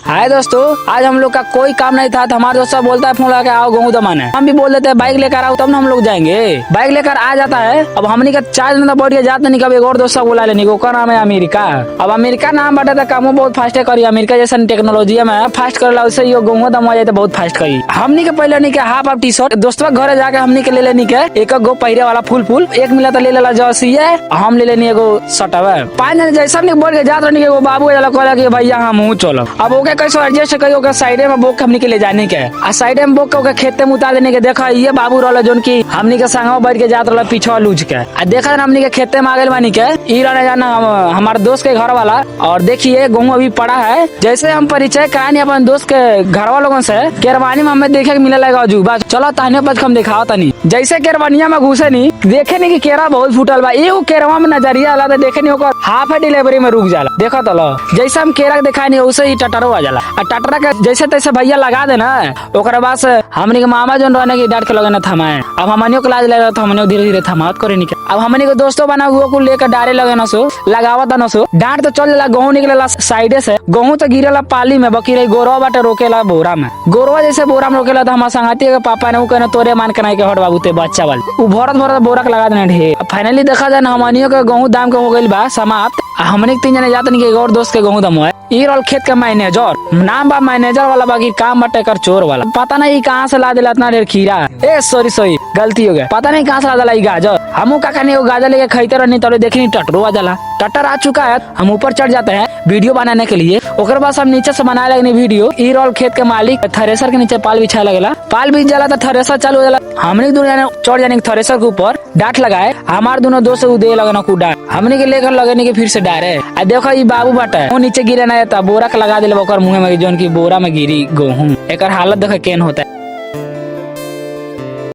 हाय दोस्तों, आज हम लोग का कोई काम नहीं था तो हमारा दोस्त बोलता है फोन लगा के आओ गेहूं दमाने। हम भी बोल देते हैं बाइक लेकर आओ तब ना हम लोग जाएंगे। बाइक लेकर आ जाता है। अब हमनी का 4 दिन बैठ के जाते नहीं, कभी एक और दोस्त बुला लेने को नाम है अमेरिका। अब अमेरिका नाम बाटे तो कामों बहुत फास्ट करी। अमेरिका जैसा टेक्नोलॉजी में फास्ट कर उससे गेहूं दमा जाए तो बहुत फास्ट करी। हमनी के पहले नहीं के हाफ टी शर्ट दोस्तवा घर जाके हमनी के ले लेनी के एक गो पहिरे वाला फुल एक मिला तो ले लेला जर्सी है। हम ले लेनी एगो शर्टवा 5 जन जैसा नहीं बोल के जात रहनी के बाबू कहला कि भैया हम चलो। अब ओके कैसे एडजस्ट करियो के साइड में बोक हमनी के ले जाने के आ साइड में बोक के खेते में उतार देने के। देखा ये बाबू रहल जोन की हमनी के संगवा बैठ के जात रहल पीछे लूज के आ देखा हमनी के खेते में आगे बानी के ई रहने जाना हमारे दोस्त के घर वाला। और देखिए गेहूं अभी पड़ा है। जैसे हम परिचय करानी अपन दोस्त के घर वालों से केरवानी में हमें देखे के मिले लगा अजूबा। चलो ताने पच हम दिखाओ तनी। जैसे केरवानिया में घुसे नहीं देखे नहीं कि केरा बहुत फूटल बा। एगो केरवा में नजरिया आला तो देखे नहीं ओकर हाफ डिलीवरी में रुक जाला। देखो तो जैसे हम केरा दिखाई नहीं वैसे ही टटरो आ जाला। टटरा के जैसे तैसे भैया लगा देना ओकरा बाद हमनी के मामा जोन रहने की डांट के लगे न थमाए। अब हमनियों के लाज लगे तो हमनियों धीरे धीरे थमात करे नहीं। अब हमनी के दोस्तों बना हुआ को लेकर डारे लगे न सो लगावत न सो डांट तो चल जाला। गेहूं निकलेला साइडे से गेहूं तो गिरेला पाली में बकी रही गोरवा बाटे रोकेला बोरा में। गोरवा जैसे बोरा में रोकेला तो हमारे संगाती के पापा ने कहना तोरे मान के नहीं के हट बाबू ते बच्चा वाले भरत बोरा के लगा देना ढेर। फाइनली देखा जाए हमनियों के गेहूं दाम के हो गई बा समाप्त। हमने 3 जने जाते नहीं और दोस्त के गेहूं दम है। ई रोल खेत के मैनेजर नाम बा मैनेजर वाला बाकी काम बटे कर चोर वाला। पता नहीं कहाँ से ला दिला इतना ढेर खीरा। ए सॉरी गलती हो गया। पता नहीं कहाँ से ला दिला ई गाजर। हम काका ने वो गाजर लेके खाते रहनी तो देखी टटरो आ जाला। टटर आ चुका है। हम ऊपर चढ़ जाते हैं वीडियो बनाने के लिए। ओकर बाद हम नीचे से बनाए लगनी वीडियो। ई रोल खेत के मालिक थ्रेसर के नीचे पाल बिछा लगेला। पाल बिछ जाला तो थ्रेसर चालू हो जाला। हमने दोनों चढ़ जाने थ्रेसर के ऊपर डांट लगाए। हमारे दोनों दोस्त दे लगना को डांट हमने के लेकर लगने के फिर से डारे। देखो ये बाबू बाटा वो नीचे गिरे ना बोरा के लगा दिले मुंह में जोन की बोरा में गिरी गेहूं। एक हालत देखो केन होता है।